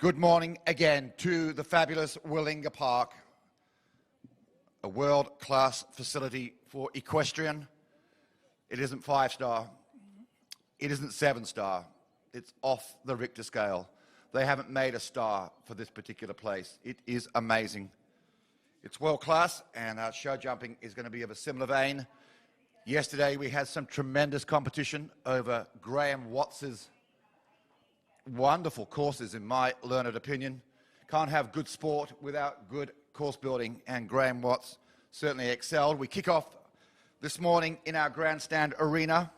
Good morning again to the fabulous Willinga Park, a world-class facility for equestrian. It isn't 5-star, it isn't 7-star, it's off the Richter scale. They haven't made a star for this particular place. It is amazing. It's world-class, and our show jumping is going to be of a similar vein. Yesterday we had some tremendous competition over Graham Watts's wonderful courses, in my learned opinion. Can't have good sport without good course building, and Graham Watts certainly excelled. We kick off this morning in our grandstand arena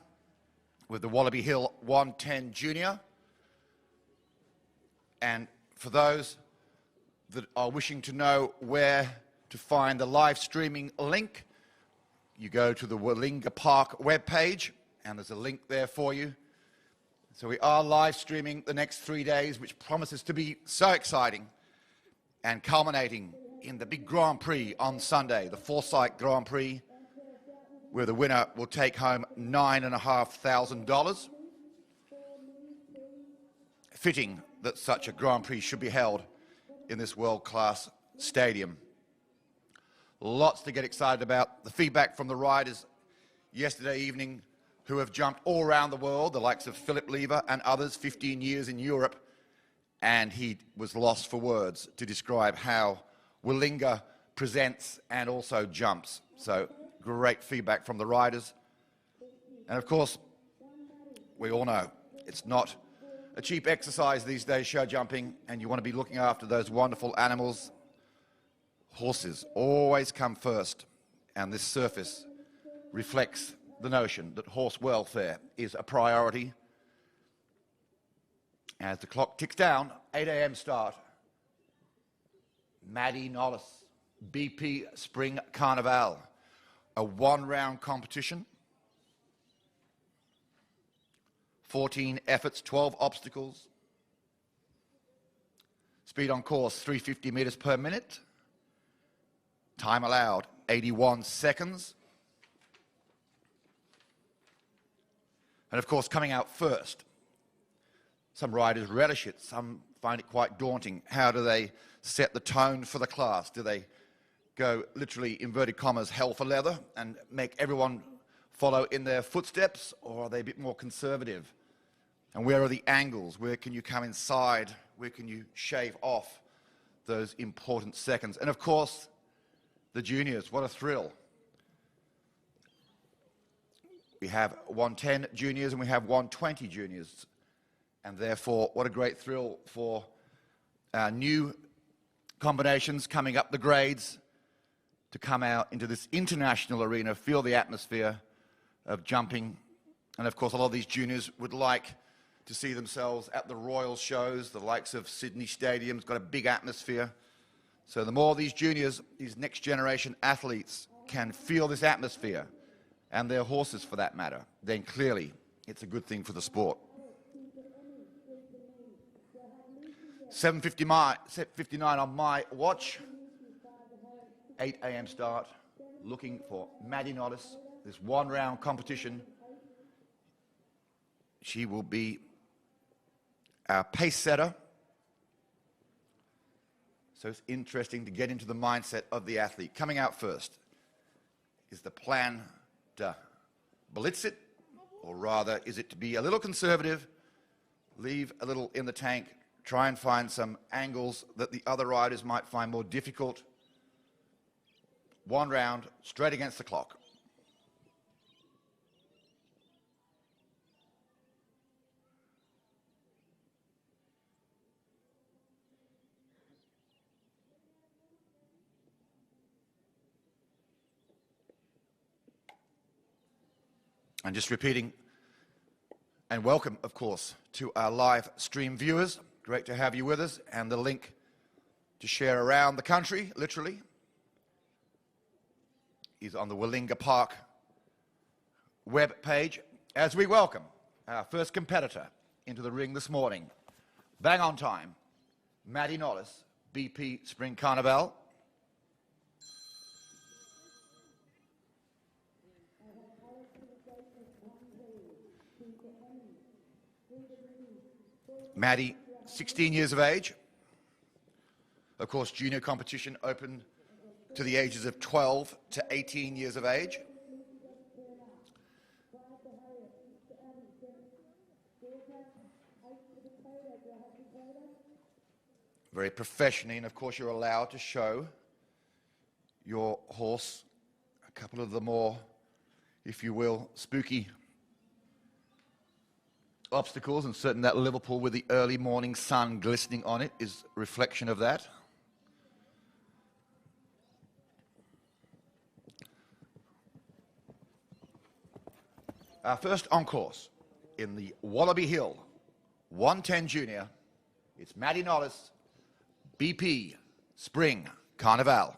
with the Wallaby Hill 110 Junior. And for those that are wishing to know where to find the live streaming link, you go to the Willinga Park webpage, and there's a link there for you. So we are live streaming the next 3 days, which promises to be so exciting, and culminating in the big Grand Prix on Sunday, the Forsyth Grand Prix, where the winner will take home $9,500. Fitting that such a Grand Prix should be held in this world-class stadium. Lots to get excited about. The feedback from the riders yesterday evening, who have jumped all around the world, the likes of Philip Lever and others, 15 years in Europe, and he was lost for words to describe how Willinga presents and also jumps. So great feedback from the riders. And of course, we all know it's not a cheap exercise these days, show jumping, and you want to be looking after those wonderful animals. Horses always come first, and this surface reflects the notion that horse welfare is a priority. As the clock ticks down, 8 a.m. start. Maddie Nollis, BP Spring Carnival, a one-round competition. 14 efforts, 12 obstacles. Speed on course, 350 meters per minute. Time allowed, 81 seconds. And of course, coming out first. Some riders relish it, some find it quite daunting. How do they set the tone for the class? Do they go literally, inverted commas, hell for leather and make everyone follow in their footsteps, or are they a bit more conservative? And where are the angles? Where can you come inside? Where can you shave off those important seconds? And of course, the juniors, what a thrill. We have 110 juniors and we have 120 juniors. And therefore, what a great thrill for our new combinations coming up the grades to come out into this international arena, feel the atmosphere of jumping. And of course, a lot of these juniors would like to see themselves at the Royal shows, the likes of Sydney Stadium's got a big atmosphere. So the more these juniors, these next generation athletes can feel this atmosphere, and their horses for that matter, then clearly it's a good thing for the sport. 7:59 on my watch, 8 a.m. start, looking for Maddie Nollis, this one-round competition. She will be our pace setter. So it's interesting to get into the mindset of the athlete. Coming out first, is the plan to blitz it, or rather is it to be a little conservative, leave a little in the tank, try and find some angles that the other riders might find more difficult? One round, straight against the clock. And just repeating, and welcome, of course, to our live stream viewers. Great to have you with us, and the link to share around the country, literally, is on the Willinga Park web page, as we welcome our first competitor into the ring this morning. Bang on time, Maddie Nollis, BP Spring Carnival. Maddie, 16 years of age, Of course, junior competition open to the ages of 12 to 18 years of age. Very professionally, and of course you're allowed to show your horse a couple of the more, if you will, spooky obstacles, and certainly that Liverpool with the early morning sun glistening on it is a reflection of that. Our first on course in the Wallaby Hill 110 Junior, it's Maddie Nollis, BP Spring Carnival.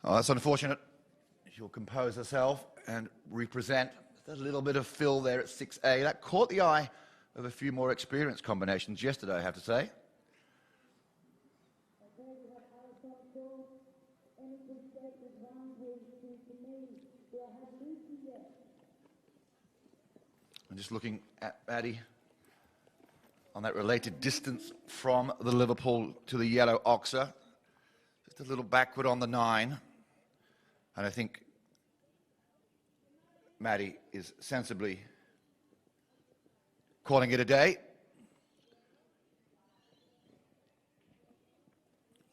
Oh, that's unfortunate. She'll compose herself and represent. There's a little bit of fill there at 6A. That caught the eye of a few more experienced combinations yesterday, I have to say. I'm just looking at Maddie on that related distance from the Liverpool to the yellow oxer. Just a little backward on the 9. And I think Maddie is sensibly calling it a day.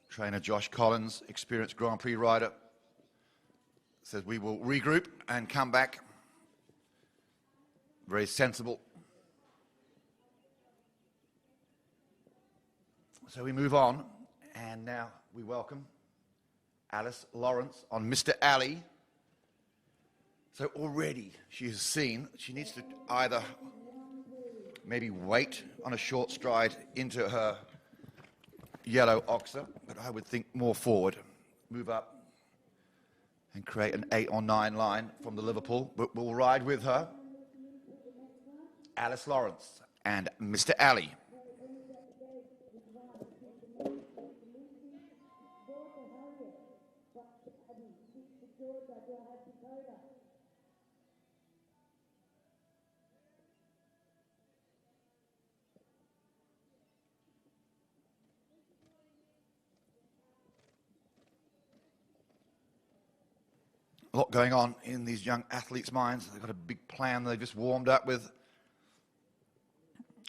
Trainer Josh Collins, experienced Grand Prix rider, says we will regroup and come back. Very sensible. So we move on, and now we welcome Alice Lawrence on Mr. Alley. So already she has seen she needs to either maybe wait on a short stride into her yellow oxer, but I would think more forward, move up and create an 8 or 9 line from the Liverpool, but we'll ride with her. Alice Lawrence and Mr. Alley. A lot going on in these young athletes' minds. They've got a big plan they've just warmed up with.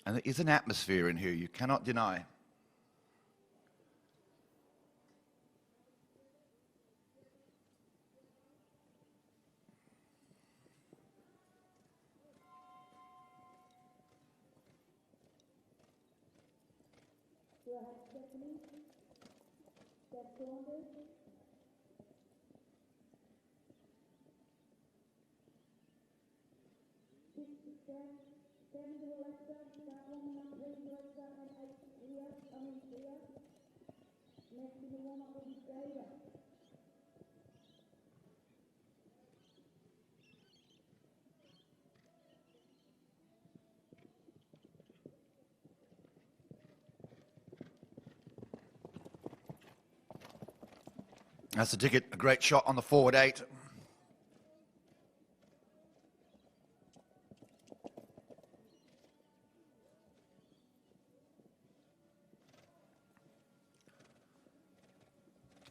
And there is an atmosphere in here you cannot deny. That's the ticket, a great shot on the forward 8.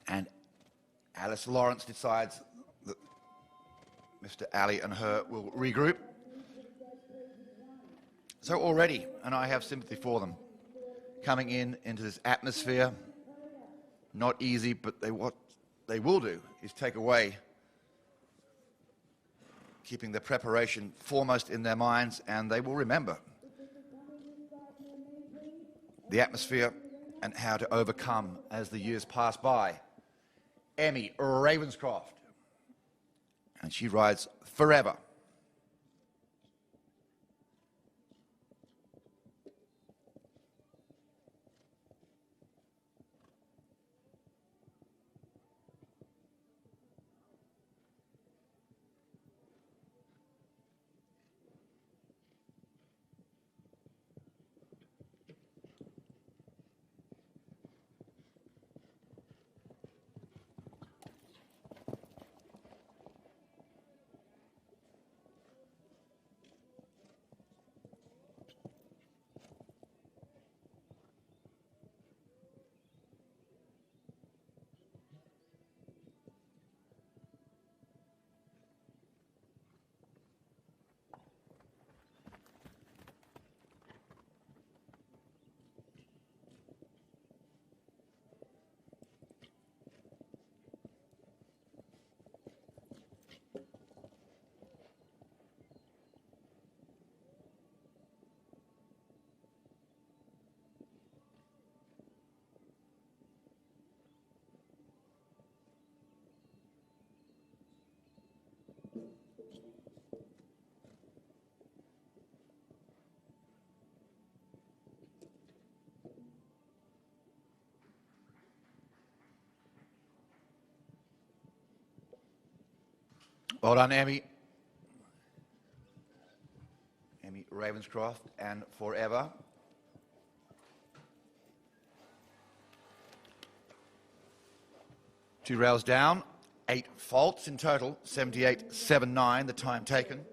And Alice Lawrence decides that Mr. Alley and her will regroup. So already, and I have sympathy for them, coming into this atmosphere, not easy, but what they will do is take away keeping the preparation foremost in their minds, and they will remember the atmosphere and how to overcome as the years pass by. Emmy Ravenscroft, and she rides Forever. Well done, Emmy. Emmy Ravenscroft and Forever. Two rails down, 8 faults in total, 78.79 the time taken.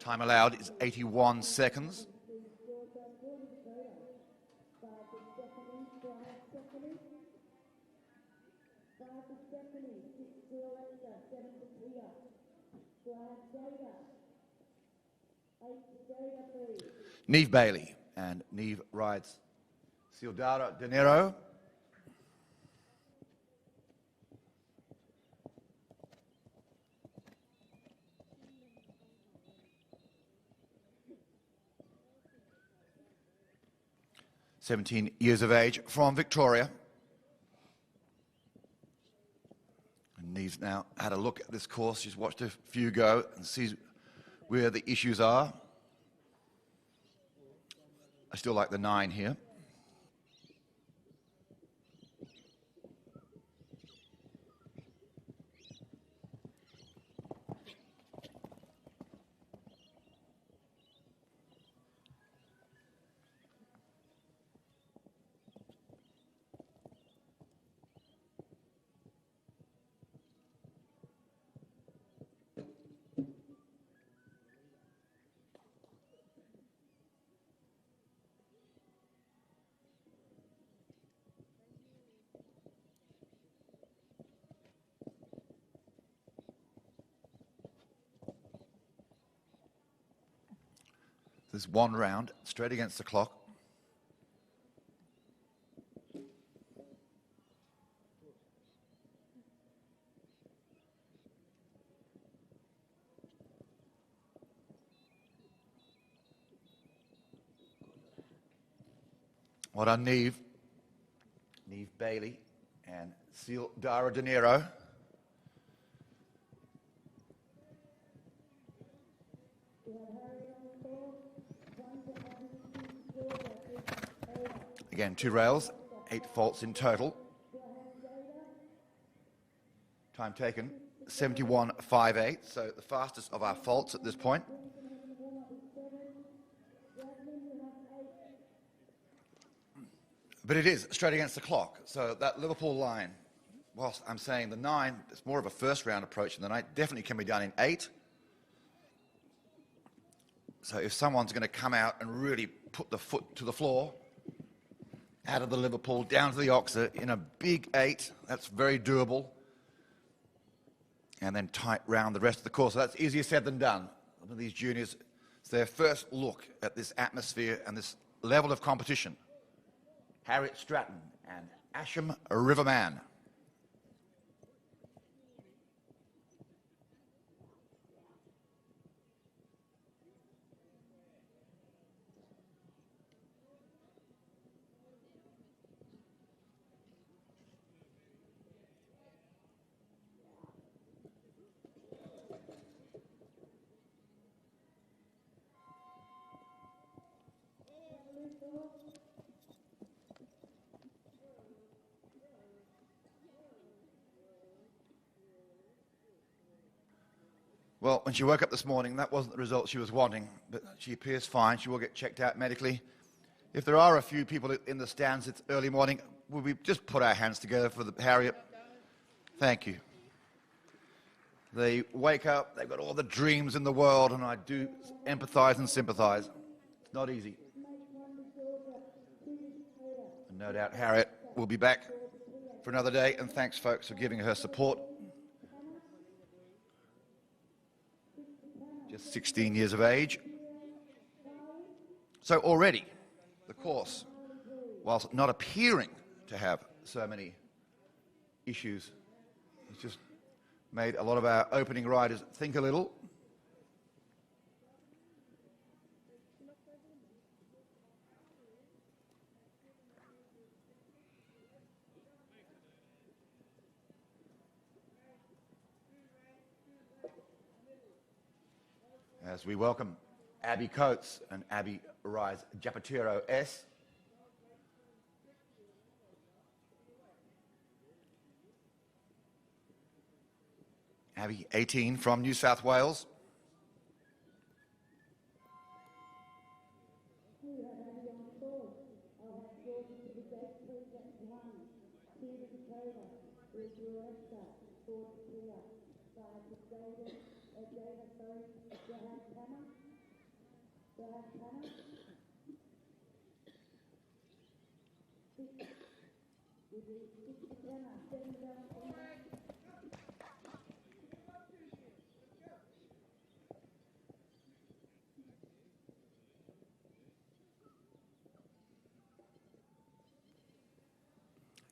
Time allowed is 81 seconds. Neve Bailey, and Neve rides Ciudad de Nero. "17 years of age, from Victoria." And Neve's now had a look at this course. She's watched a few go and sees where the issues are. I still like the 9 here. There's one round, straight against the clock. Well done, Neve. Neve Bailey and Ciudad de Nero. Again, 2 rails, 8 faults in total. Time taken, 71.58, so the fastest of our faults at this point. But it is straight against the clock, so that Liverpool line, whilst I'm saying the 9, it's more of a first round approach than the 9, definitely can be done in 8. So if someone's going to come out and really put the foot to the floor, out of the Liverpool, down to the Oxer, in a big 8, that's very doable. And then tight round the rest of the course. So that's easier said than done. Some of these juniors, it's their first look at this atmosphere and this level of competition. Harriet Stratton and Asham Riverman. Well, when she woke up this morning, that wasn't the result she was wanting, but she appears fine. She will get checked out medically. If there are a few people in the stands, it's early morning. Will we just put our hands together for the Harriet? Thank you. They wake up, they've got all the dreams in the world, and I do empathise and sympathise. It's not easy. And no doubt Harriet will be back for another day, and thanks, folks, for giving her support. Just 16 years of age. So already, the course, whilst not appearing to have so many issues, it's just made a lot of our opening riders think a little. As we welcome Abby Coates and Abby Rise Japatero S. Abby, 18, from New South Wales.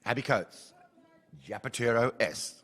Abby Coates, Japatero S.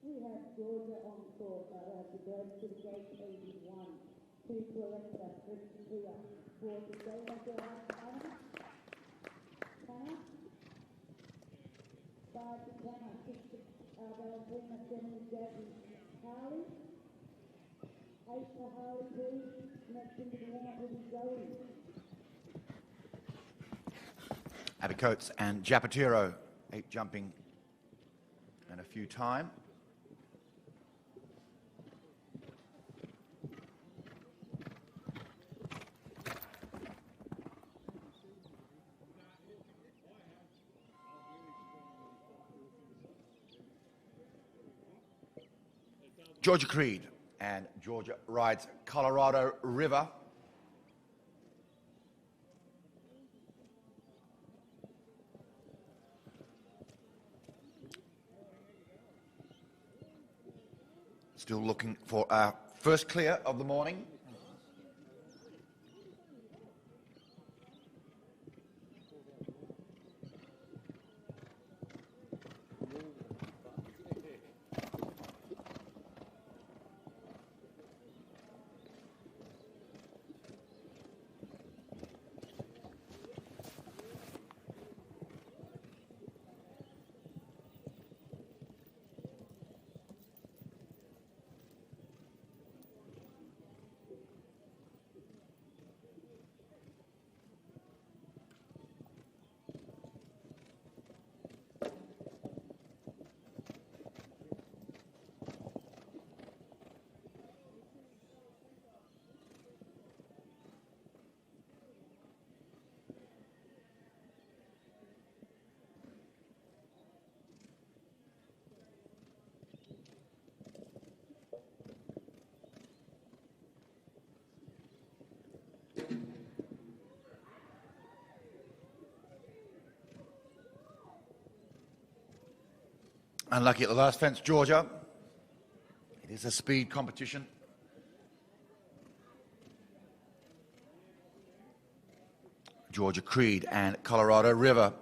We have Georgia on court. I have to go to the gate 81. 2 to Alexa, 3 to Tia. 4 to Dana, Hannah. 5 to Hannah. 6 to Valentina, 7 to Jackie. Harley. 8 to Harley, please. Next into the warm-up will be Zoe. Abby Coates and Japatero, 8 jumping and a few time. Georgia Creed and Georgia rides Colorado River. Still looking for our first clear of the morning. Unlucky at the last fence, Georgia. It is a speed competition. Georgia Creed and Colorado River.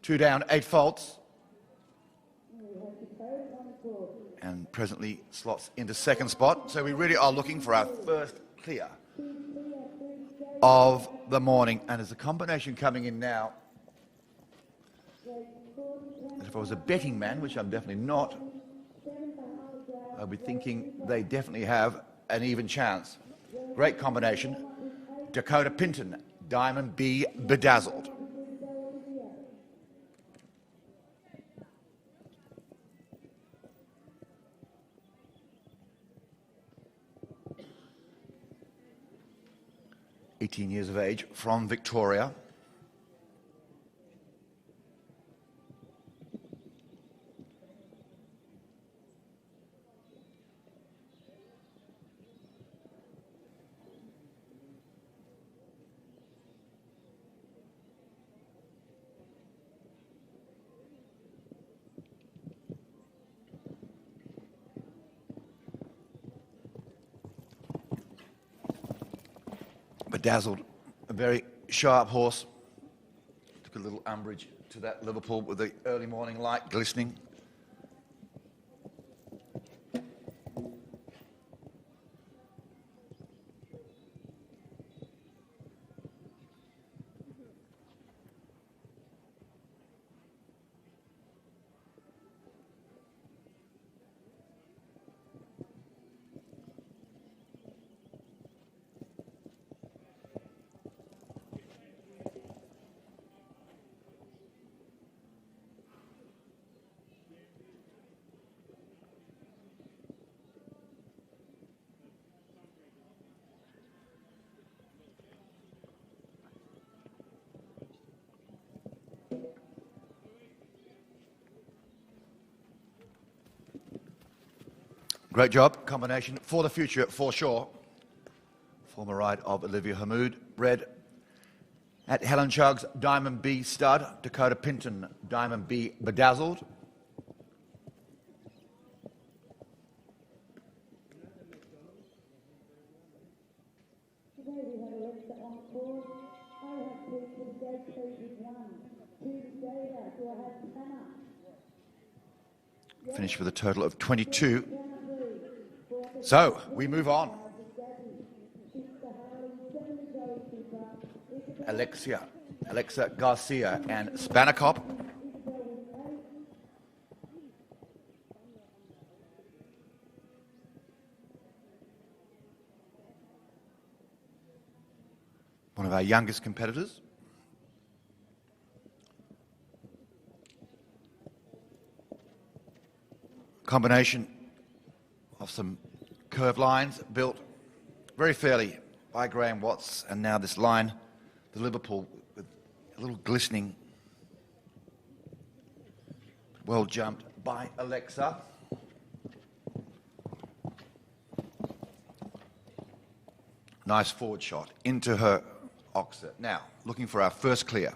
2 down, 8 faults. And presently slots into second spot. So we really are looking for our first clear of the morning. And there's a combination coming in now. If I was a betting man, which I'm definitely not, I'd be thinking they definitely have an even chance. Great combination. Dakota Pinton, Diamond B Bedazzled. (18 years of age, from Victoria. Bedazzled, a very sharp horse. Took a little umbrage to that Liverpool with the early morning light glistening. Great job, combination for the future, for sure. Former ride of Olivia Hamoud, bred at Helen Chugg's Diamond B Stud, Dakota Pinton, Diamond B Bedazzled. Today we have Alexa on board. I have two for Jake Peter's one. Two data, so I have Hannah. Finished with a total of 22. So, we move on. Alexa Garcia and Spanakop. One of our youngest competitors. Combination of some curved lines built very fairly by Graham Watts, and now this line, the Liverpool, with a little glistening. Well jumped by Alexa. Nice forward shot into her oxer. Now, looking for our first clear.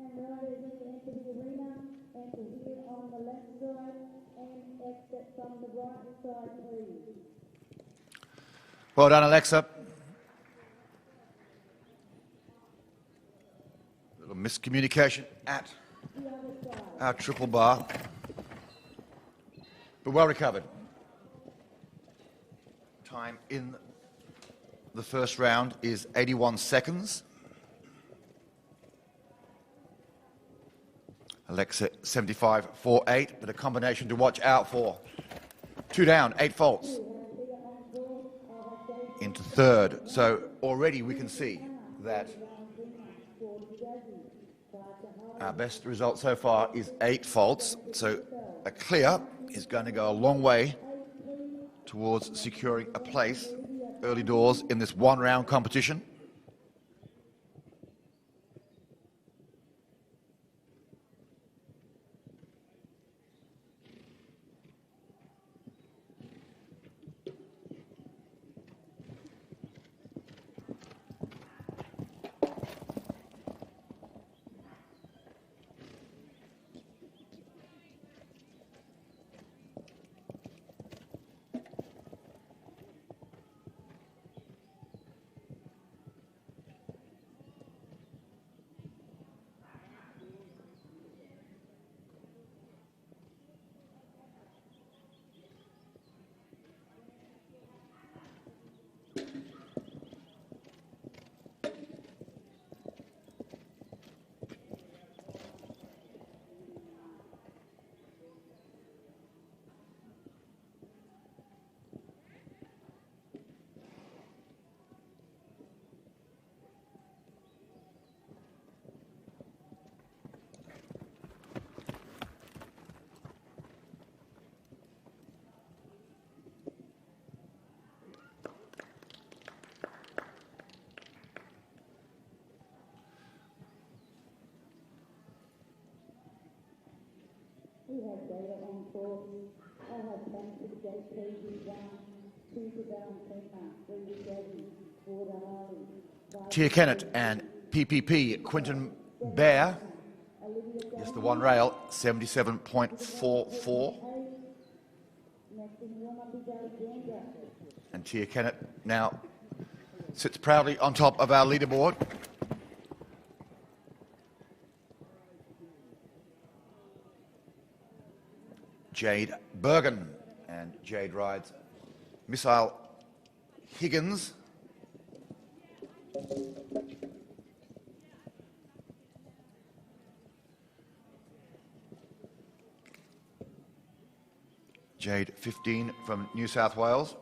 And riders enter the arena, enter here on the left side and exit from the right side, please. Well done, Alexa. Little miscommunication at our triple bar, but well recovered. Time in the first round is 81 seconds. Alexa 75.48, but a combination to watch out for. 2 down, 8 faults. into third. So already we can see that our best result so far is 8 faults. So a clear is going to go a long way towards securing a place early doors in this one-round competition. We have data on court. I have 10 to JPG 1, 2 to down 3 to 7, 4 to Harley. Tia Kennett and PPP Quinton Bear, just the one rail, 77.44. And Tia Kennett now sits proudly on top of our leaderboard. Jade Bergen, and Jade rides Missile Higgins. Jade 15 from New South Wales.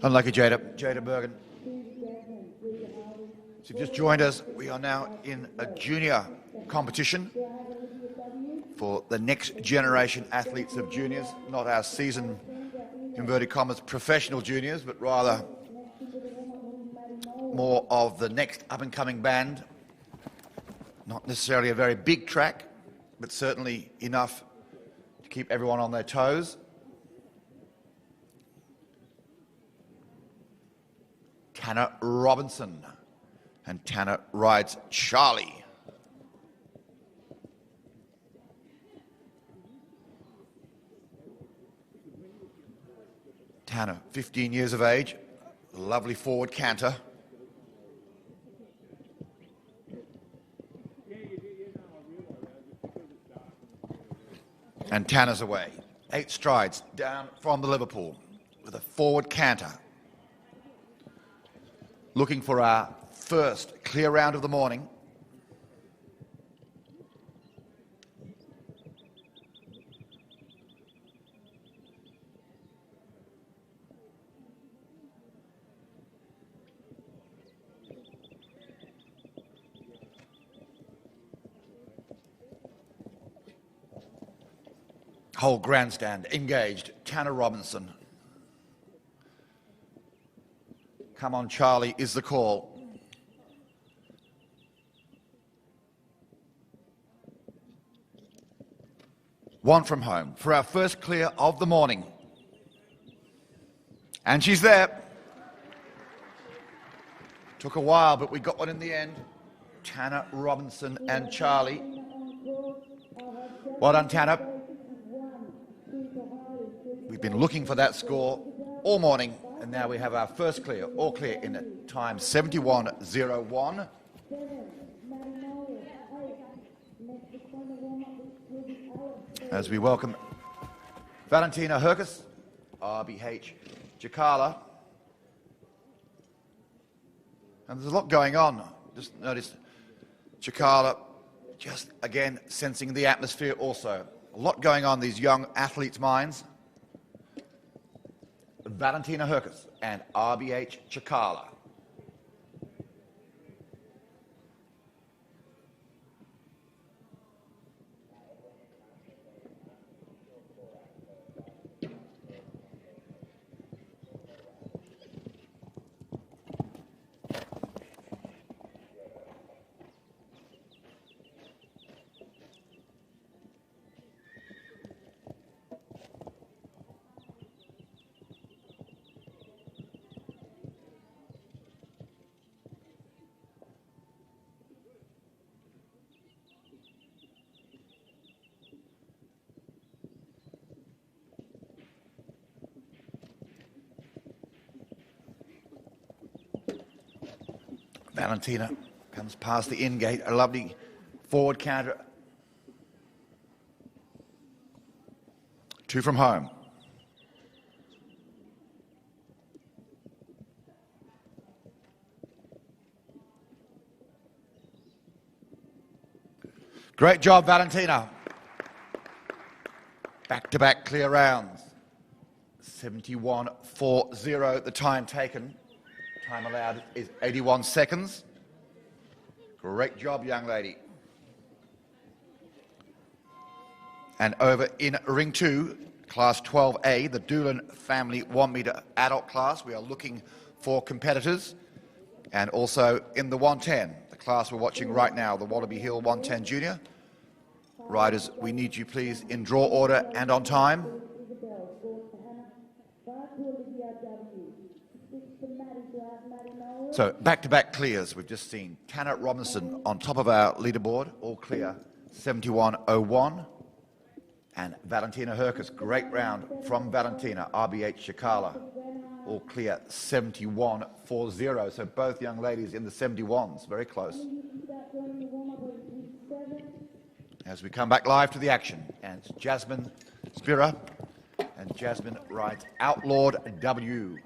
Unlucky Jada Bergen. So if you've just joined us, we are now in a junior competition for the next generation athletes of juniors, not our seasoned, inverted commas, professional juniors, but rather more of the next up-and-coming band. Not necessarily a very big track, but certainly enough to keep everyone on their toes. Tanner Robinson, and Tanner rides Charlie. Tanner, 15 years of age, lovely forward canter. And Tanner's away. 8 strides down from the Liverpool with a forward canter. Looking for our first clear round of the morning. Whole grandstand engaged. Tanner Robinson. Come on, Charlie, is the call. One from home for our first clear of the morning. And she's there. Took a while, but we got one in the end. Tanner Robinson and Charlie. Well done, Tanner. We've been looking for that score all morning, and now we have our first clear, all clear in at time 71:01. As we welcome Valentina Herkus, RBH Jakarta. And there's a lot going on. Just noticed Jakarta just again sensing the atmosphere also. A lot going on in these young athletes' minds. Valentina Herkus and RBH Jakarta. Valentina comes past the in gate, a lovely forward counter. 2 from home. Great job, Valentina. Back-to-back clear rounds. 71:40, the time taken. Time allowed is 81 seconds. Great job, young lady. And over in ring 2, class 12A, the Doolan family 1 metre adult class, we are looking for competitors. And also in the 110, the class we're watching right now, the Wallaby Hill 110 Junior. Riders, we need you please in draw order and on time. So back-to-back clears. We've just seen Tanner Robinson on top of our leaderboard, all clear, 71:01. And Valentina Herkus, great round from Valentina, RBH Jakarta, all clear, 71:40. So both young ladies in the 71s, very close. As we come back live to the action, and it's Jasmine Spira, and Jasmine rides Outlawed W.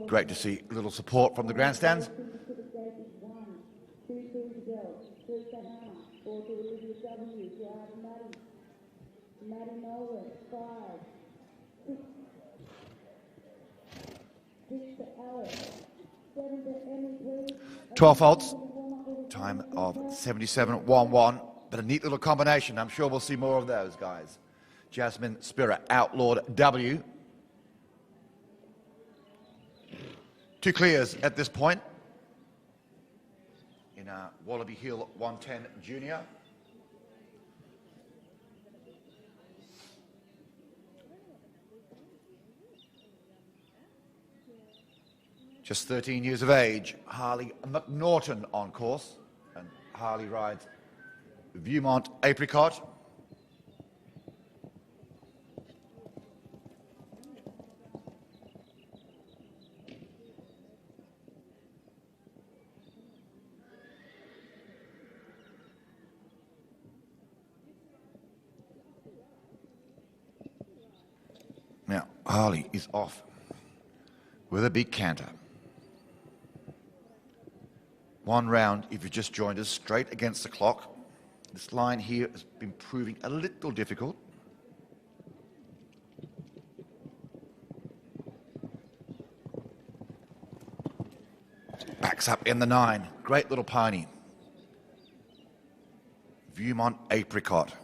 Great to see a little support from the grandstands. 1, 2 to go, 3 to Hannah, 4 to Willinga Wallaby, 5 Maddie Nolan, 5, 6 to Alex, 7 to Emily, 12 faults, time of 77.11, but a neat little combination. I'm sure we'll see more of those guys. Jasmine Spira, Outlawed W. 2 clears at this point in Wallaby Hill 110 Junior. Just 13 years of age, Harley McNaughton on course, and Harley rides Viewmont Apricot. Now, Harley is off with a big canter. 1 round, if you just joined us, straight against the clock. This line here has been proving a little difficult. Backs up in the 9. Great little pony. Viewmont Apricot.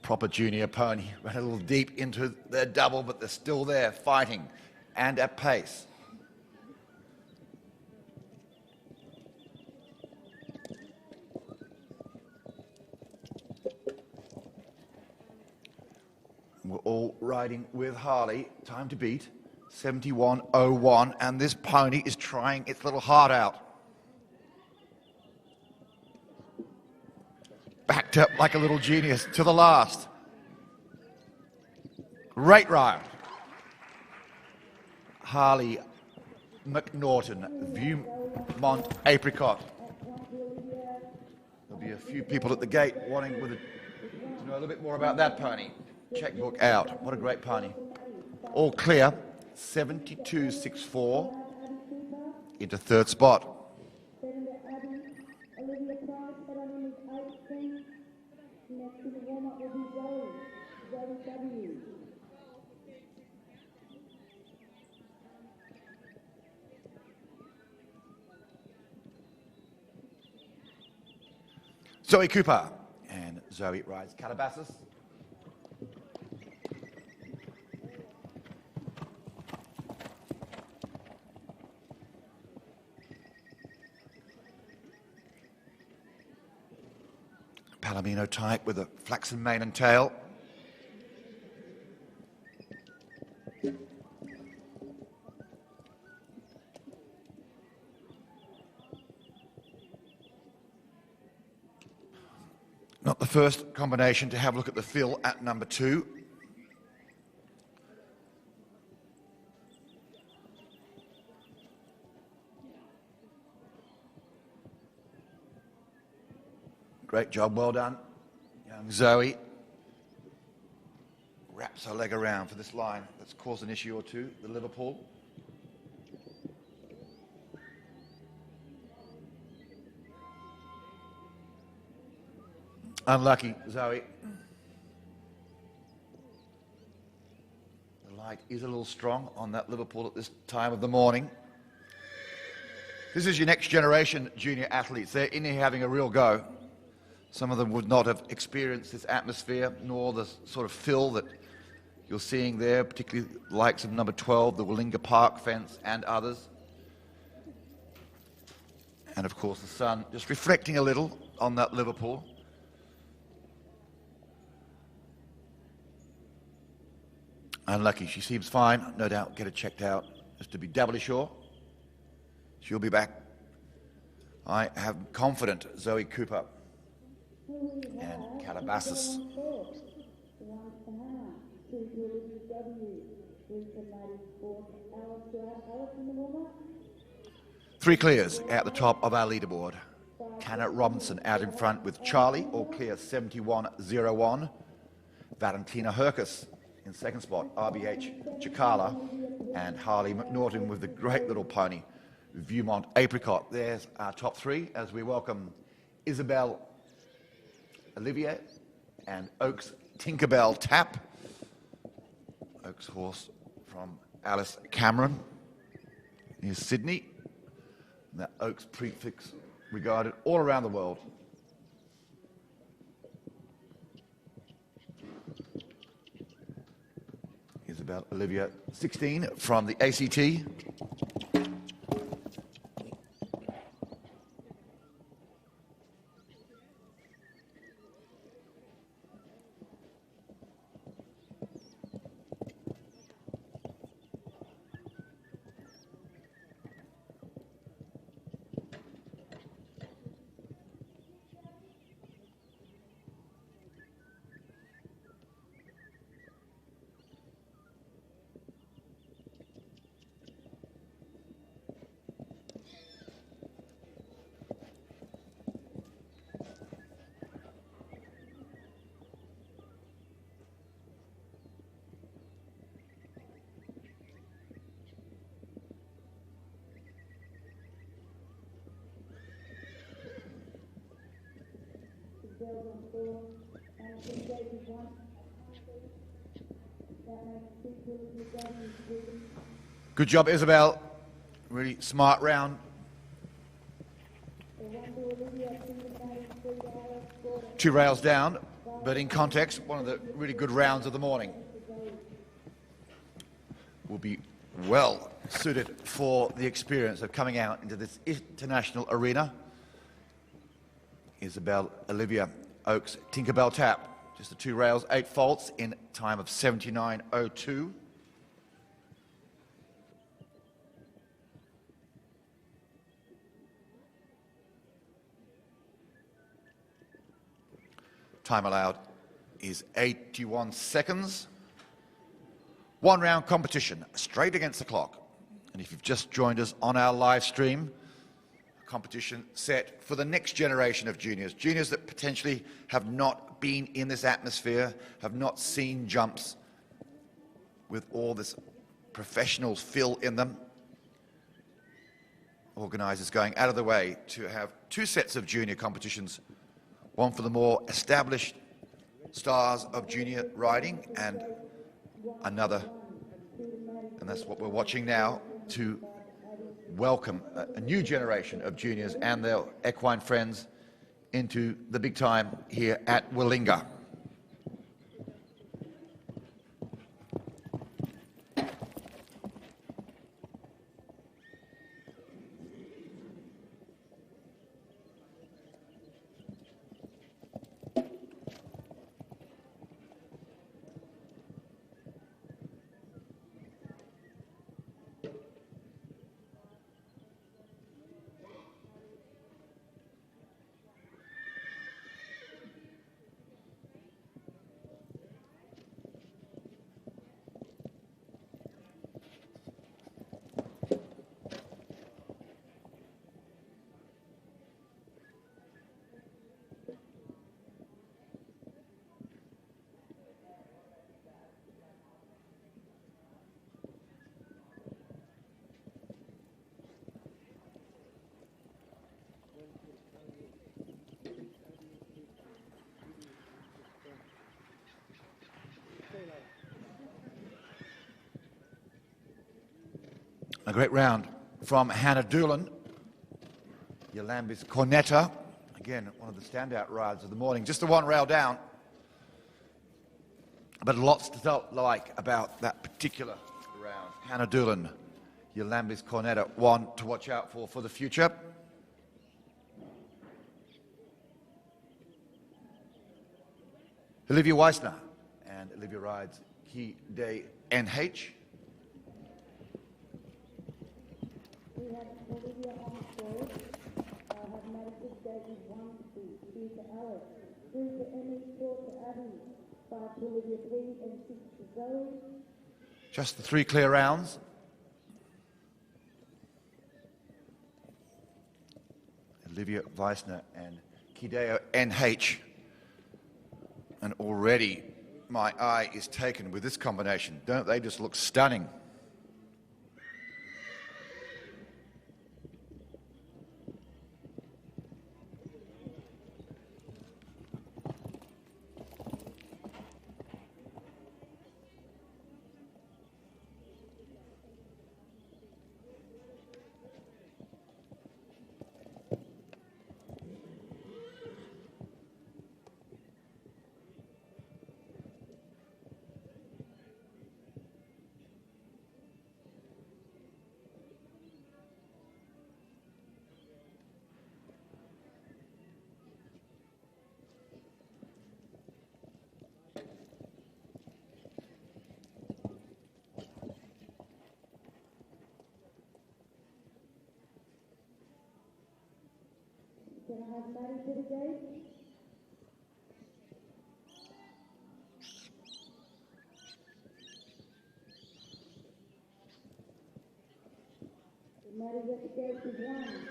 Proper junior pony. Ran a little deep into their double, but they're still there, fighting and at pace. We're all riding with Harley. Time to beat, 71.01, and this pony is trying its little heart out. Backed up like a little genius to the last. Great ride. Harley McNaughton, Viewmont Apricot. There'll be a few people at the gate wanting to know a little bit more about that pony. Checkbook out. What a great pony. All clear. 72.64 into 3rd spot. Next to the warm-up will be Zoe W. Zoe Cooper, and Zoe rides Calabasas. Palomino type with a flaxen mane and tail. Not the first combination to have a look at the fill at number 2. Great job, well done. Young Zoe wraps her leg around for this line that's caused an issue or two, the Liverpool. Unlucky, Zoe. The light is a little strong on that Liverpool at this time of the morning. This is your next generation junior athletes. They're in here having a real go. Some of them would not have experienced this atmosphere, nor the sort of fill that you're seeing there, particularly the likes of number 12, the Willinga Park fence, and others. And of course the sun just reflecting a little on that Liverpool. Unlucky, she seems fine. No doubt get her checked out just to be doubly sure. She'll be back. I have confident Zoe Cooper and Calabasas. 3 clears at the top of our leaderboard. Hannah Robinson out in front with Charlie, all clear 71.01. Valentina Herkus in second spot, RBH Chikala, and Harley McNaughton with the great little pony, Viewmont Apricot. There's our top three as we welcome Isabel Olivier and Oaks Tinkerbell Tap. Oaks horse from Alice Cameron near Sydney. And that Oaks prefix regarded all around the world. Isabel Olivia, 16 from the ACT. Good job, Isabel. Really smart round. 2 rails down, but in context, one of the really good rounds of the morning. Will be well suited for the experience of coming out into this international arena. Isabel Olivia Oaks Tinkerbell Tap. Just the 2 rails, 8 faults in time of 79.02. Time allowed is 81 seconds. 1 round competition, straight against the clock. And if you've just joined us on our live stream, competition set for the next generation of juniors. Juniors that potentially have not been in this atmosphere, have not seen jumps with all this professional feel in them. Organisers going out of the way to have 2 sets of junior competitions, one for the more established stars of junior riding and another, and that's what we're watching now, to welcome a new generation of juniors and their equine friends into the big time here at Willinga. A great round from Hannah Doolan. Yolambi's Cornetta. Again, one of the standout rides of the morning. Just the 1 rail down. But lots to like about that particular round. Hannah Doolan, Yolambi's Cornetta, one to watch out for the future. Olivia Weissner and Olivia rides Key Day NH. We have Olivia on board. Have medicine stages 1 to 2 to Alice. 3 to Emmy, 4 to Abby. 5 to Olivia 3 and 6 to Zoe. Just the 3 clear rounds. Olivia Weissner and Kideo NH. And already my eye is taken with this combination. Don't they just look stunning? Can I have Maddie to the gate? Maddie's at the gate is 1.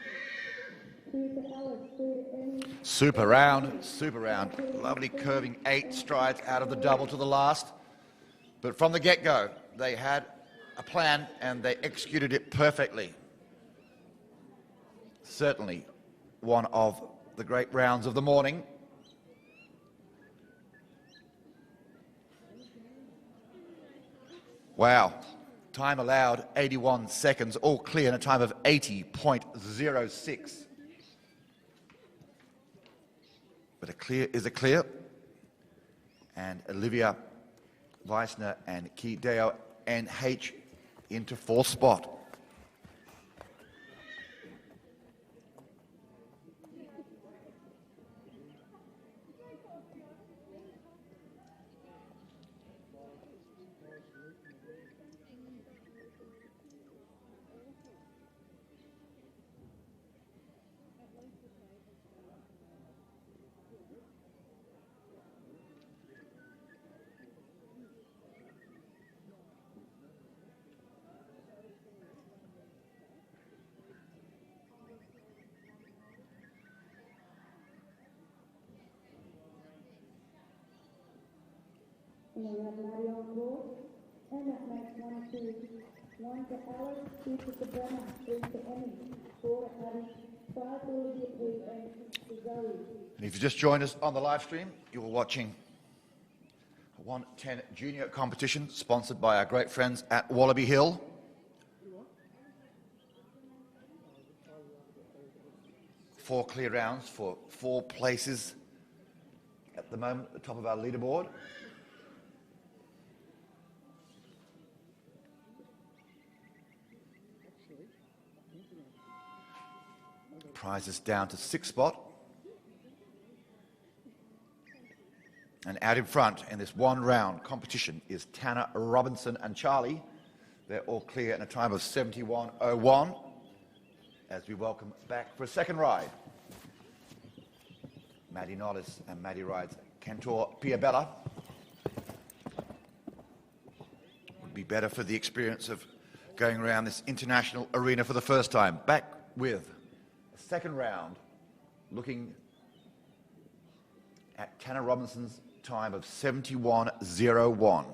2 to Alice, 3 to Emmy. Super round, super round. Lovely curving 8 strides out of the double to the last. But from the get-go, they had a plan and they executed it perfectly. Certainly one of the great rounds of the morning. Wow. Time allowed 81 seconds, all clear in a time of 80.06. But a clear is a clear. And Olivia Weissner and Kideo NH into 4th spot. And then we have Maddie on board. And that makes 1 to 1 to Alice, 2 to Sabrina, 3 to Emmy, 4 to Abby, 5 to Olivia, 3 and 6 to Zoe. And if you just joined us on the live stream, you're watching a 110 junior competition sponsored by our great friends at Wallaby Hill. Four clear rounds for 4 places at the moment at the top of our leaderboard. Prizes down to 6th spot. And out in front in this 1-round competition is Tanner Robinson and Charlie. They're all clear in a time of 71.01 as we welcome back for a second ride. Maddie Nollis and Maddie rides Cantor Piabella. Would be better for the experience of going around this international arena for the first time. Back with a second round, looking at Tanner Robinson's time of 71.01.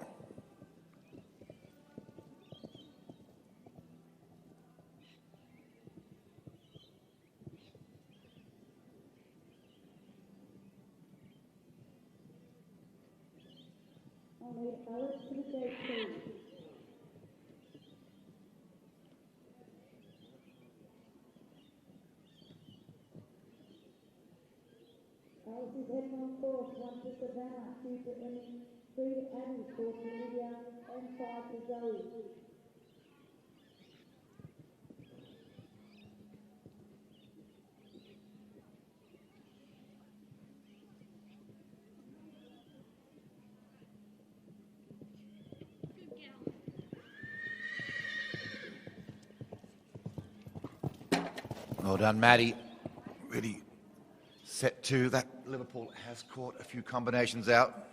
I'll need Alice to the gate, please. Alice is heading on course, 1 to Savannah, 2 to Emmy, 3 to Abby, 4 to Lydia, and 5 to Zoe. Well done, Maddie. Really set to that. Liverpool has caught a few combinations out.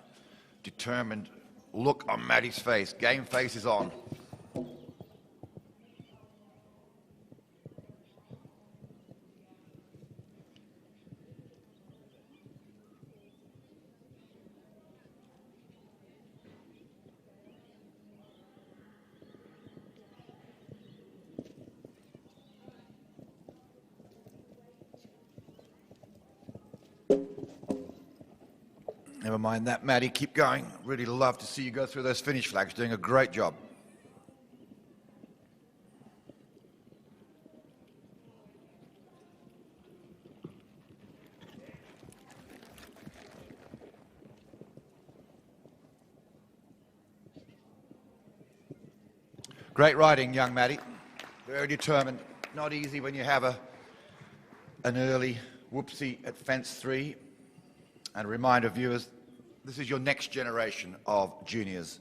Determined look on Maddie's face. Game face is on. Never mind that, Maddie. Keep going. Really love to see you go through those finish flags. Doing a great job. Great riding, young Maddie. Very determined. Not easy when you have an early whoopsie at fence 3. And a reminder, viewers, this is your next generation of juniors.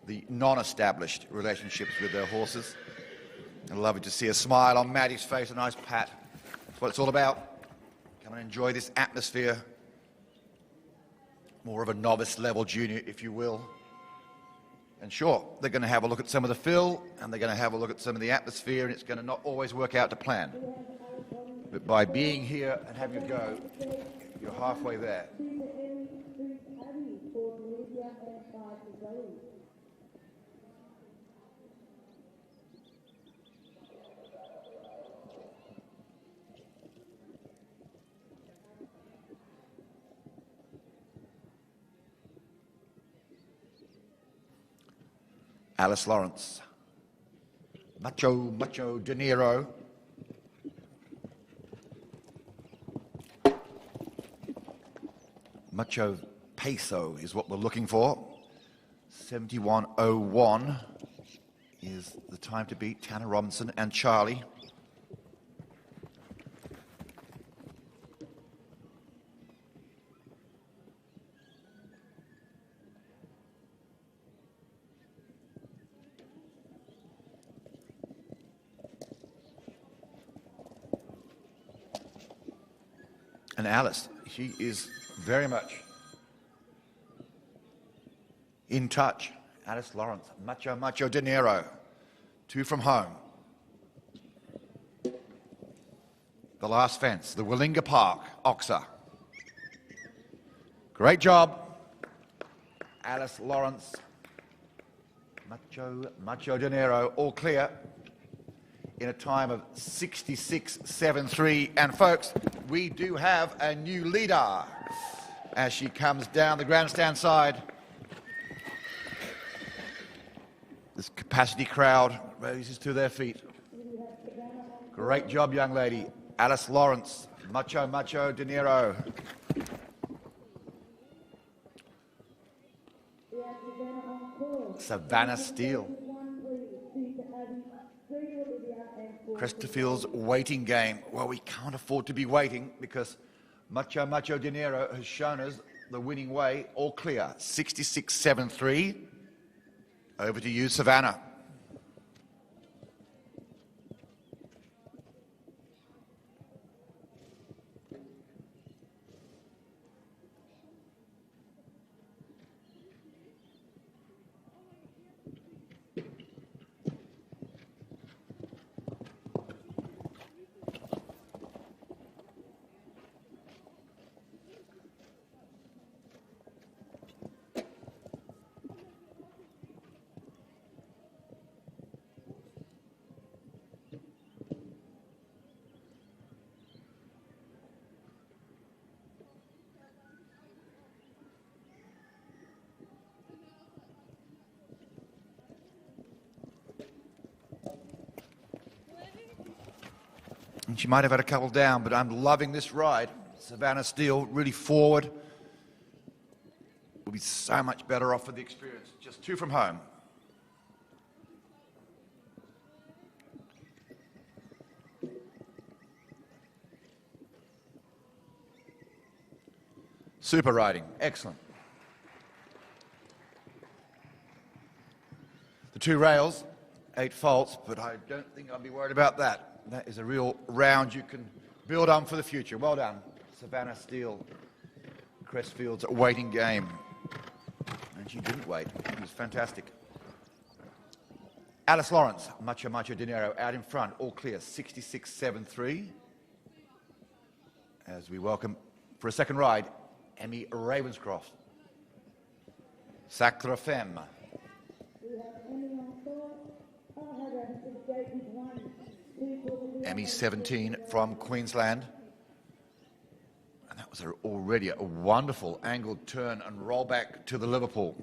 The non-established relationships with their horses. And lovely to see a smile on Maddie's face, a nice pat. That's what it's all about. Come and enjoy this atmosphere. More of a novice level junior, if you will. And sure, they're going to have a look at some of the fill, and they're going to have a look at some of the atmosphere, and it's going to not always work out to plan. But by being here and having a go, you're halfway there. Alice Lawrence. Macho De Niro. Macho Peso is what we're looking for. 71.01 is the time to beat Tanner Robinson and Charlie. And Alice, she is very much in touch. Alice Lawrence, Macho De Niro, 2 from home. The last fence, the Willinga Park, Oxa. Great job. Alice Lawrence, Macho De Niro, all clear in a time of 66.73. And folks, we do have a new leader as she comes down the grandstand side. This capacity crowd raises to their feet. Great job, young lady. Alice Lawrence, Macho De Niro. Savannah Steele. Chesterfield's waiting game. Well, we can't afford to be waiting because Macho De Niro has shown us the winning way. All clear. 66.73. Over to you, Savannah. And she might have had a couple down, but I'm loving this ride. Savannah Steele, really forward. Will be so much better off for the experience. Just 2 from home. Super riding, excellent. The 2 rails, 8 faults, but I don't think I'll be worried about that. That is a real round you can build on for the future. Well done, Savannah Steele. Crestfield's waiting game. And she didn't wait. It was fantastic. Alice Lawrence, Macho De Niro out in front, all clear, 66.73. As we welcome for a second ride, Emmy Ravenscroft. Sacre Femme. Emmy 17 from Queensland. And that So already a wonderful angled turn and roll back to the Liverpool.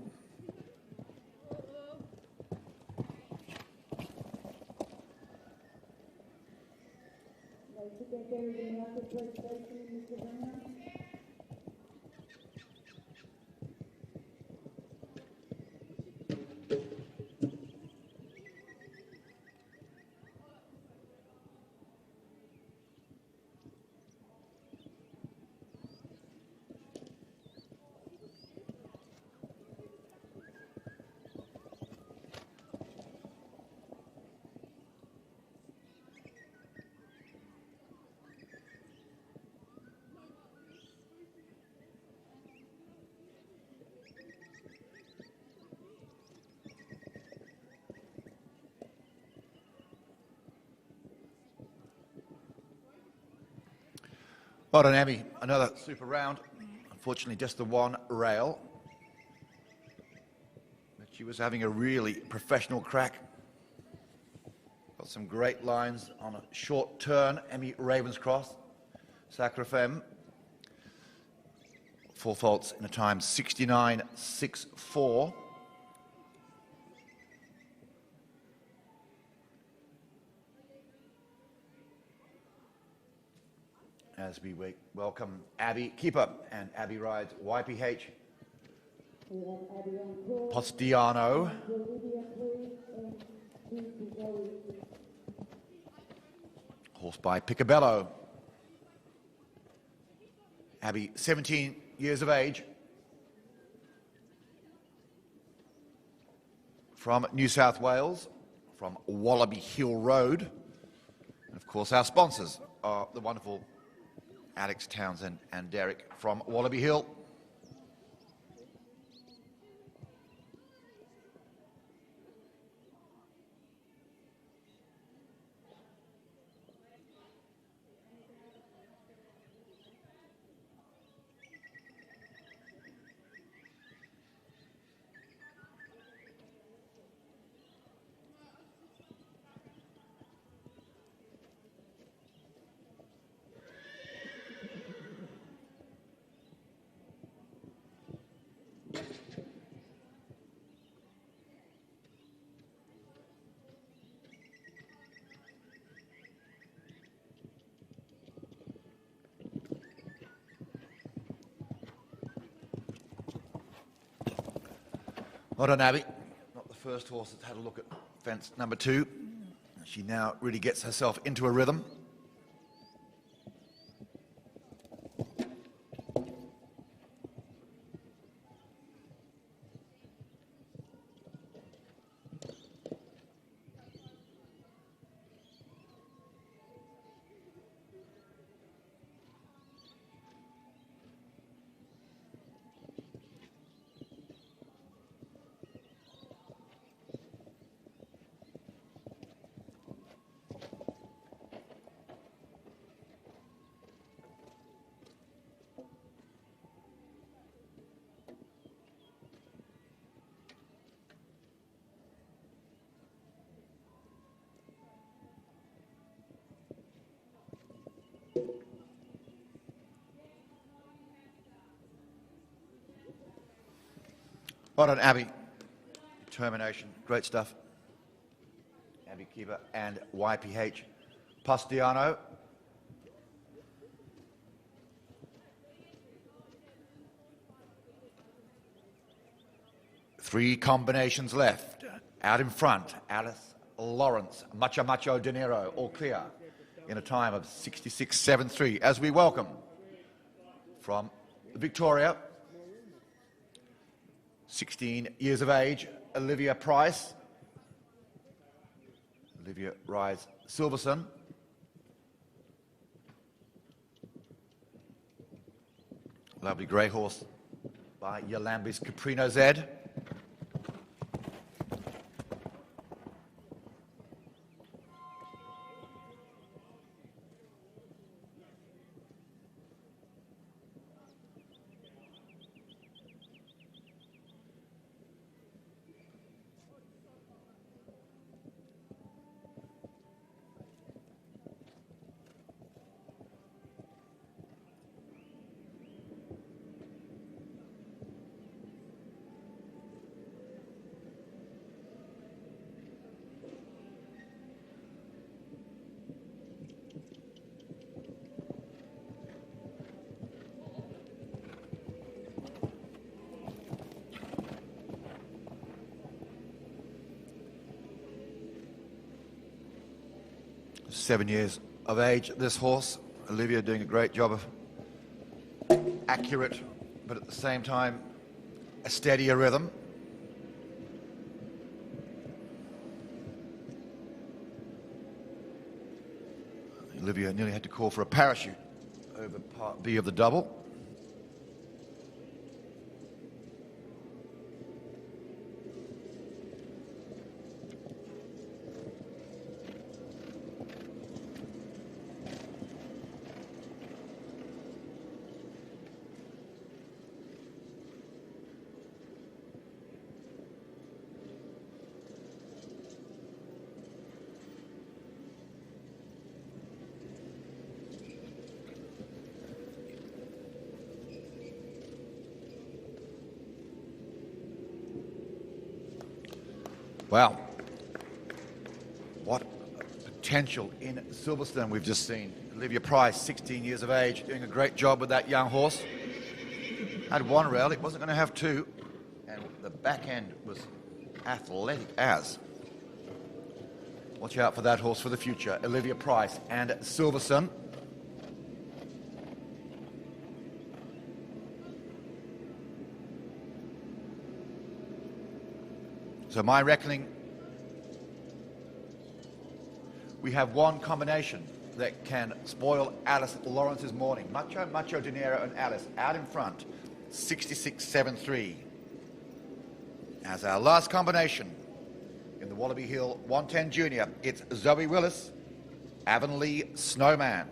Well done, Abby. Another super round. Unfortunately, just the one rail. But she was having a really professional crack. Got some great lines on a short turn. Emmy Ravenscross, Sacrafem. Full faults in a time 69.64. As we welcome Abby Keeper, and Abby rides YPH Postiano. Horse by Picabello. Abby, 17 years of age, from New South Wales, from Wallaby Hill Road. And of course, our sponsors are the wonderful Alex Townsend and Derek from Wallaby Hill. Well done, Abby. Not the first horse that's had a look at fence number 2. She now really gets herself into a rhythm. Well done, Abby. Determination, great stuff. Abby Keeper and YPH Postiano. Three combinations left. Out in front, Alice Lawrence, Macho Dinero, all clear in a time of 66.73. As we welcome from Victoria, 16 years of age, Olivia Price. Olivia rides Silverson. Lovely grey horse by Yolambi's Caprino Z. 67 years of age, this horse. Olivia doing a great job of accurate, but at the same time, a steadier rhythm. Olivia nearly had to call for a parachute over part B of the double. Wow, what potential in Silverstone we've just seen. Olivia Price, 16 years of age, doing a great job with that young horse. Had one rail, it wasn't going to have two, and the back end was athletic as. Watch out for that horse for the future, Olivia Price and Silverstone. So my reckoning, we have one combination that can spoil Alice Lawrence's morning. Macho Dinero and Alice out in front, 66-7-3. As our last combination in the Wallaby Hill 110 Junior, it's Zoe Willis, Avonlea Snowman.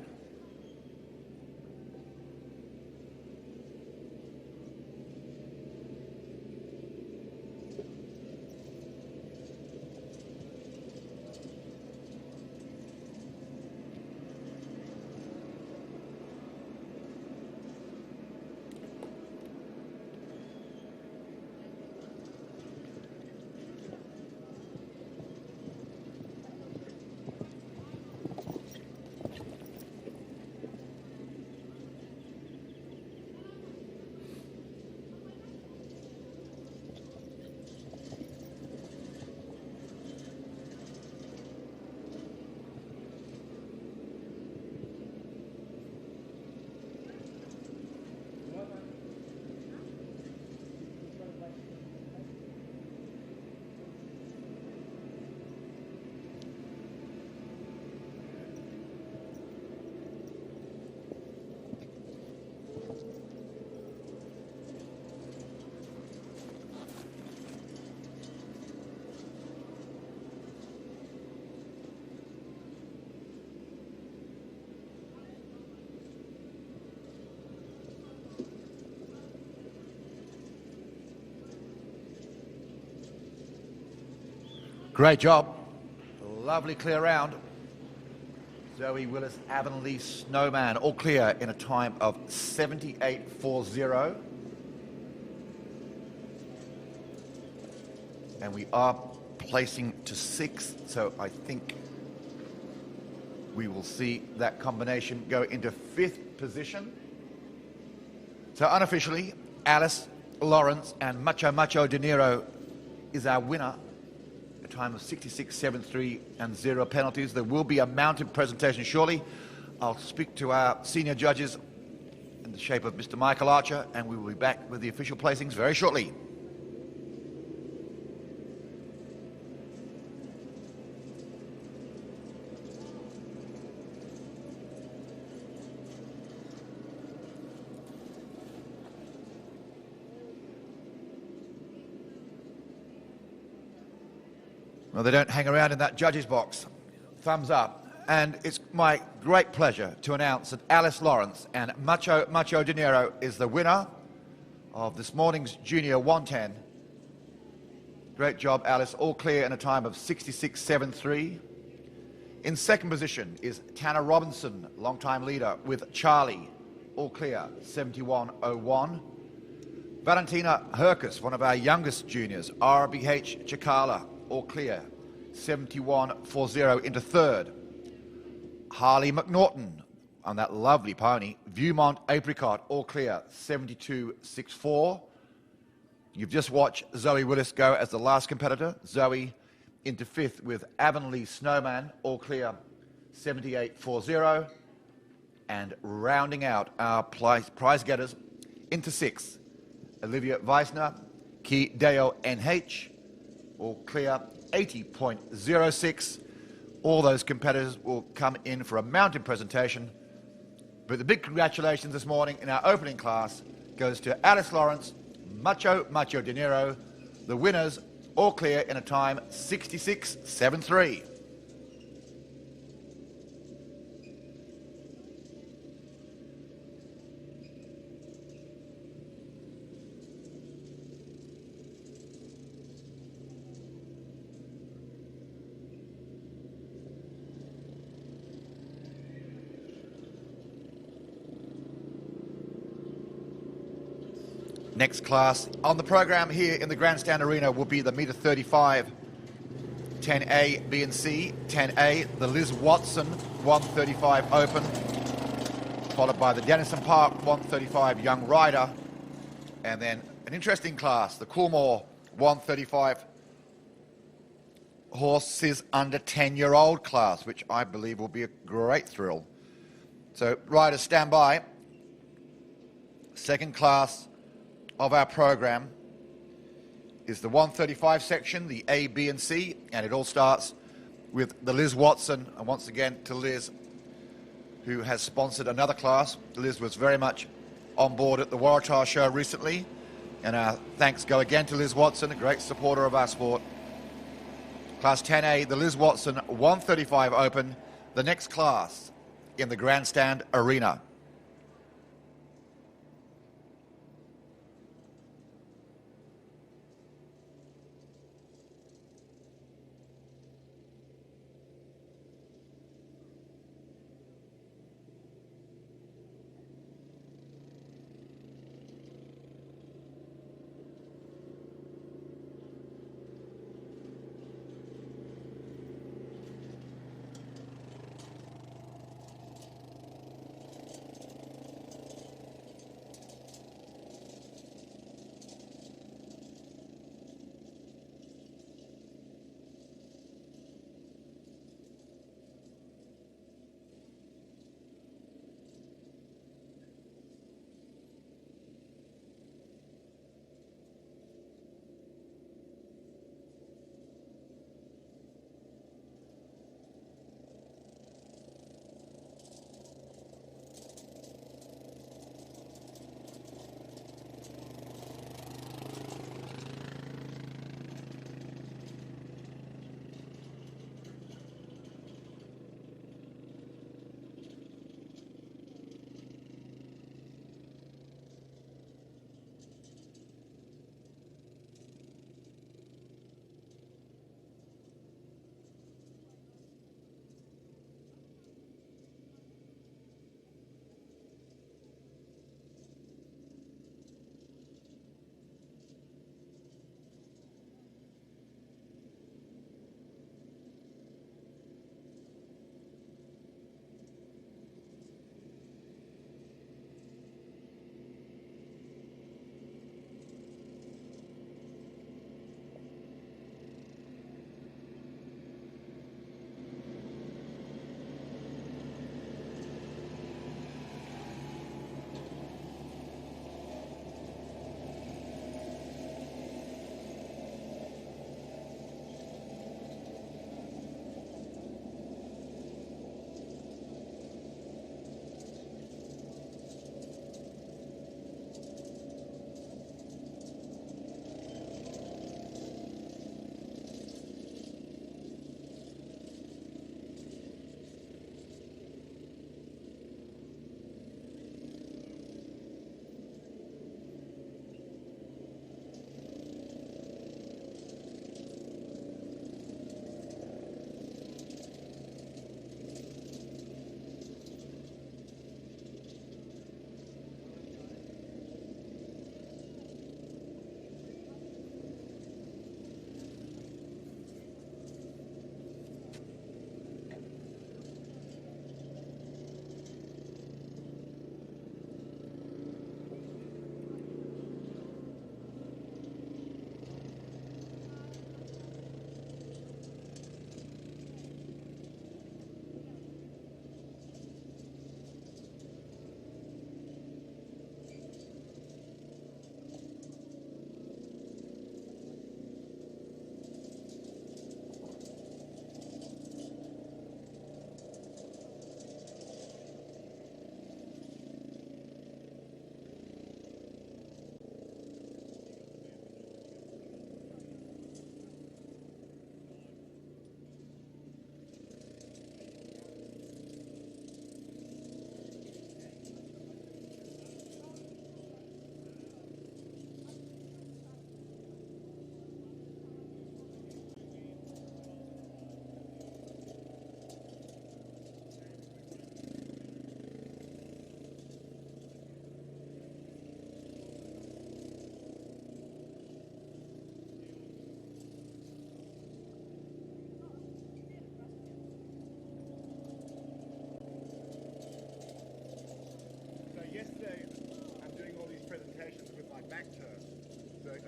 Great job. Lovely clear round. Zoe Willis, Avonlea Snowman, all clear in a time of 78.40. And we are placing to 6th, so I think we will see that combination go into 5th position. So unofficially, Alice Lawrence and Macho Dinero is our winner. Time of 66.73 and 0 penalties. There will be a mounted presentation shortly. I'll speak to our senior judges in the shape of Mr. Michael Archer, and we will be back with the official placings very shortly. Well, they don't hang around in that judges box. Thumbs up. And it's my great pleasure to announce that Alice Lawrence and Macho Dinero is the winner of this morning's Junior 110. Great job, Alice. All clear in a time of 66.73. In second position is Tanner Robinson, long-time leader, with Charlie. All clear, 71.01. Valentina Herkus, one of our youngest juniors, RBH Chikala, all clear, 71.40 into third. Harley McNaughton on that lovely pony, Viewmont Apricot, all clear, 72.64. You've just watched Zoe Willis go as the last competitor. Zoe into fifth with Avonlea Snowman, all clear, 7840. And rounding out our prize getters into 6, Olivia Weissner, Ki Deo NH, all clear 80.06. All those competitors will come in for a mounted presentation. But the big congratulations this morning in our opening class goes to Alice Lawrence, Macho De Niro, the winners, all clear in a time 66.73. Next class on the program here in the Grandstand Arena will be the meter 35, 10A, B and C. 10A, the Liz Watson 135 Open, followed by the Denison Park 135 Young Rider, and then an interesting class, the Coolmore 135 horses under 10-year-old class, which I believe will be a great thrill. So riders stand by. Second class of our program is the 135 section, the A, B, and C, and it all starts with the Liz Watson, and once again to Liz, who has sponsored another class. Liz was very much on board at the Waratah show recently, and our thanks go again to Liz Watson, a great supporter of our sport. Class 10A, the Liz Watson 135 Open, the next class in the Grandstand Arena.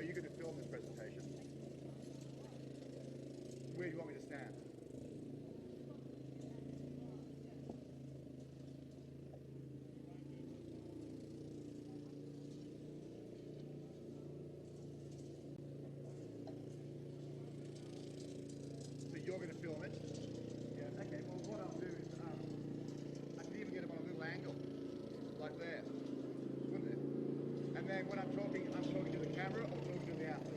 are you going to film this presentation? Where do you want me to stand? So you're going to film it? Yeah, okay, well what I'll do is, I can even get it on a little angle, like there, wouldn't it? And then when I'm talking to the camera or talking to the athlete.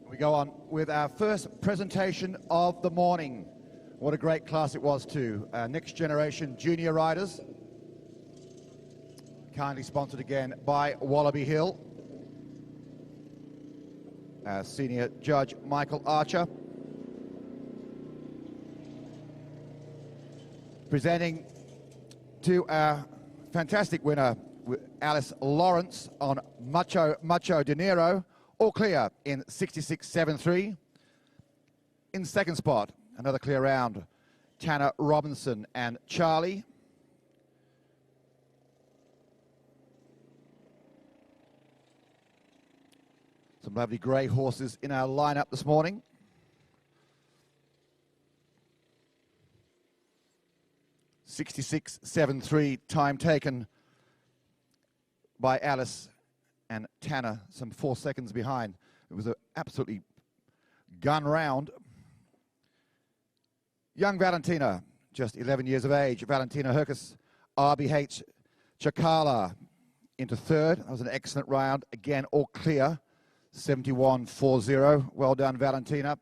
We go on with our first presentation of the morning. What a great class it was too. Next Generation Junior Riders. Kindly sponsored again by Wallaby Hill. Senior Judge Michael Archer. Presenting to our fantastic winner, Alice Lawrence on Macho De Niro, all clear in 66.73. In second spot, another clear round, Tanner Robinson and Charlie. Some lovely grey horses in our lineup this morning. .66.73 time taken by Alice and Tanner, some 4 seconds behind. It was an absolutely gun round. Young Valentina, just 11 years of age. Valentina Herkus, RBH Chakala into third. That was an excellent round. Again, all clear. 71.40. Well done, Valentina.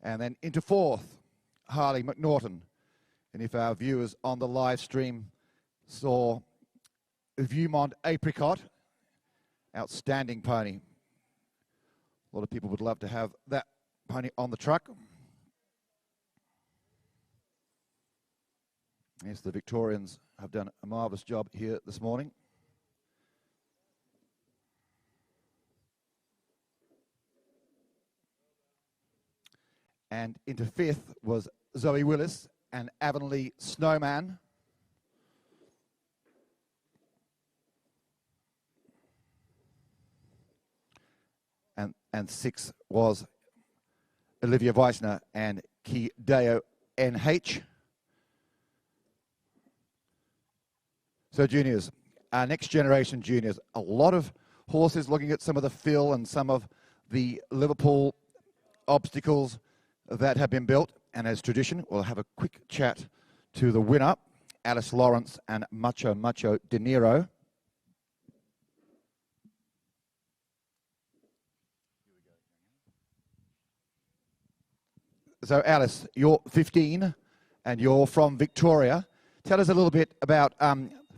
And then into fourth, Harley McNaughton. And if our viewers on the live stream saw Viewmont Apricot, outstanding pony. A lot of people would love to have that pony on the truck. Yes, the Victorians have done a marvellous job here this morning. And into fifth was Zoe Willis and Avonlea Snowman. And sixth was Olivia Weissner and Kideo NH. So juniors, our next generation juniors, a lot of horses looking at some of the fill and some of the Liverpool obstacles that have been built. And as tradition, we'll have a quick chat to the winner, Alice Lawrence and Macho De Niro. So Alice, you're 15 and you're from Victoria. Tell us a little bit about,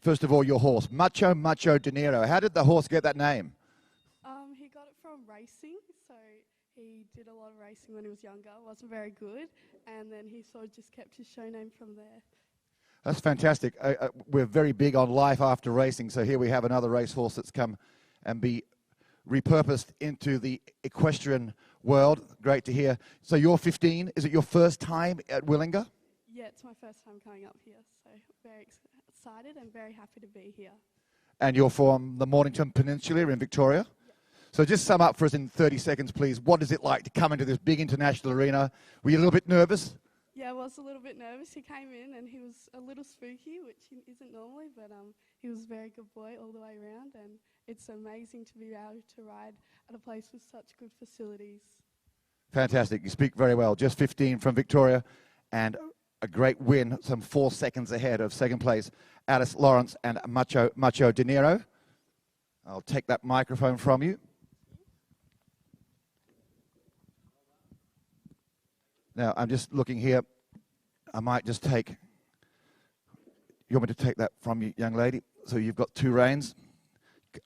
first of all, your horse, Macho De Niro. How did the horse get that name? He got it from racing, so he did a lot of racing when he was younger, wasn't very good, and then he sort of just kept his show name from there. That's fantastic. We're very big on life after racing, so here we have another racehorse that's come and be repurposed into the equestrian world. Great to hear. So you're 15. Is it your first time at Willinga? Yeah, it's my first time coming up here, so very excited and very happy to be here. And you're from the Mornington Peninsula in Victoria? Yep. So just sum up for us in 30 seconds, please. What is it like to come into this big international arena? Were you a little bit nervous? Yeah, I was a little bit nervous. He came in and he was a little spooky, which he isn't normally, but he was a very good boy all the way around, and it's amazing to be able to ride at a place with such good facilities. Fantastic. You speak very well. Just 15 from Victoria and a great win, some 4 seconds ahead of second place, Alice Lawrence and Macho De Niro. I'll take that microphone from you. Now, I'm just looking here. I might just take, you want me to take that from you, young lady? So you've got 2 reins.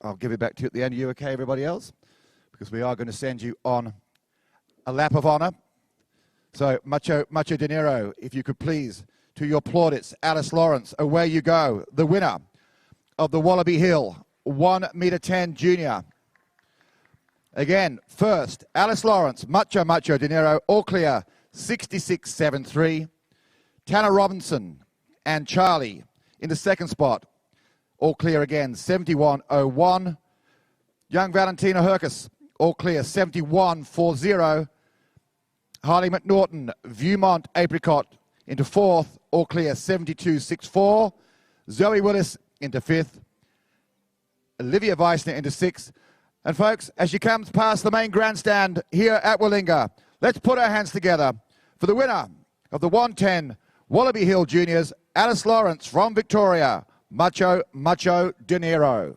I'll give it back to you at the end. Are you okay, everybody else? Because we are going to send you on a lap of honour. So, Macho De Niro, if you could please, to your plaudits, Alice Lawrence, away you go. The winner of the Wallaby Hill 1.10 junior. Again, first, Alice Lawrence, Macho De Niro, all clear, 66.73. Tanner Robinson and Charlie in the second spot, all clear again, 71.01. Young Valentina Herkus, all clear, 71.40. Harley McNaughton, Viewmont Apricot into fourth, all clear, 72.64. Zoe Willis into fifth. Olivia Weissner into sixth. And folks, as she comes past the main grandstand here at Willinga, let's put our hands together for the winner of the 110 Wallaby Hill Juniors, Alice Lawrence from Victoria, Macho De Niro.